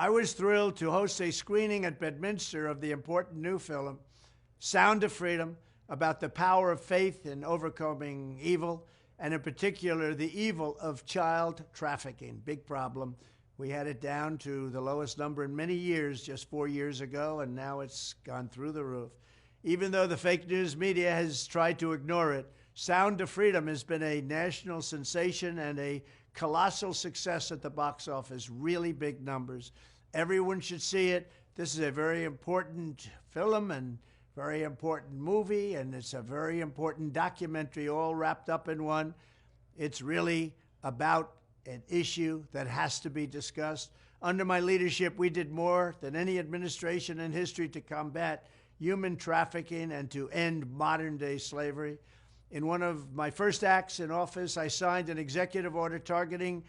I was thrilled to host a screening at Bedminster of the important new film, Sound of Freedom, about the power of faith in overcoming evil, and in particular, the evil of child trafficking. Big problem. We had it down to the lowest number in many years just 4 years ago, and now it's gone through the roof. Even though the fake news media has tried to ignore it, Sound of Freedom has been a national sensation and a colossal success at the box office, really big numbers. Everyone should see it. This is a very important film and very important movie, and it's a very important documentary all wrapped up in one. It's really about an issue that has to be discussed. Under my leadership, we did more than any administration in history to combat human trafficking and to end modern-day slavery. In one of my first acts in office, I signed an executive order targeting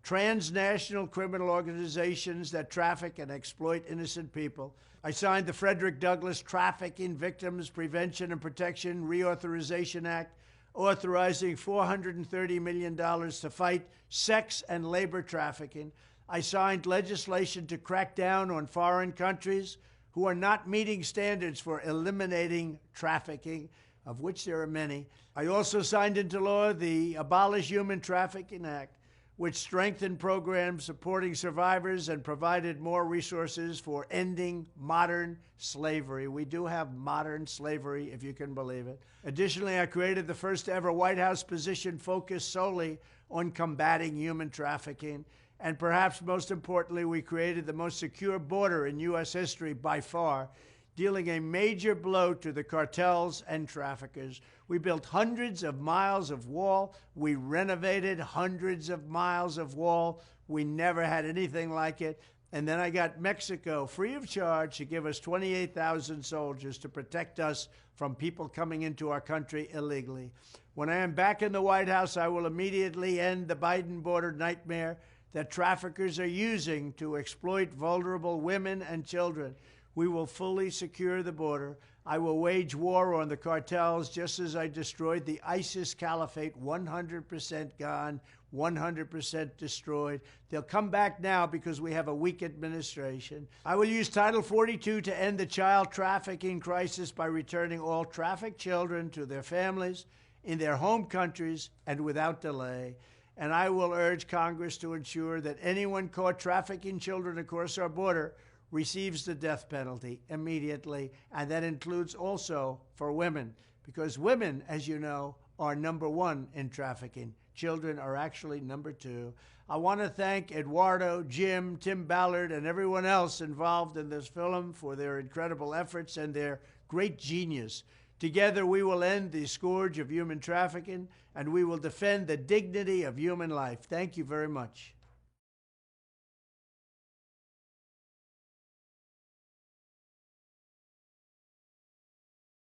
transnational criminal organizations that traffic and exploit innocent people. I signed the Frederick Douglass Trafficking Victims Prevention and Protection Reauthorization Act, authorizing $430 million to fight sex and labor trafficking. I signed legislation to crack down on foreign countries who are not meeting standards for eliminating trafficking, of which there are many. I also signed into law the Abolish Human Trafficking Act, which strengthened programs supporting survivors and provided more resources for ending modern slavery. We do have modern slavery, if you can believe it. Additionally, I created the first ever White House position focused solely on combating human trafficking. And perhaps most importantly, we created the most secure border in U.S. history by far, dealing a major blow to the cartels and traffickers. We built hundreds of miles of wall. We renovated hundreds of miles of wall. We never had anything like it. And then I got Mexico free of charge to give us 28,000 soldiers to protect us from people coming into our country illegally. When I am back in the White House, I will immediately end the Biden border nightmare that traffickers are using to exploit vulnerable women and children. We will fully secure the border. I will wage war on the cartels just as I destroyed the ISIS caliphate, 100% gone, 100% destroyed. They'll come back now because we have a weak administration. I will use Title 42 to end the child trafficking crisis by returning all trafficked children to their families in their home countries and without delay. And I will urge Congress to ensure that anyone caught trafficking children across our border receives the death penalty immediately, and that includes also for women, because women, as you know, are number one in trafficking. Children are actually number two. I want to thank Eduardo, Jim, Tim Ballard, and everyone else involved in this film for their incredible efforts and their great genius. Together, we will end the scourge of human trafficking, and we will defend the dignity of human life. Thank you very much.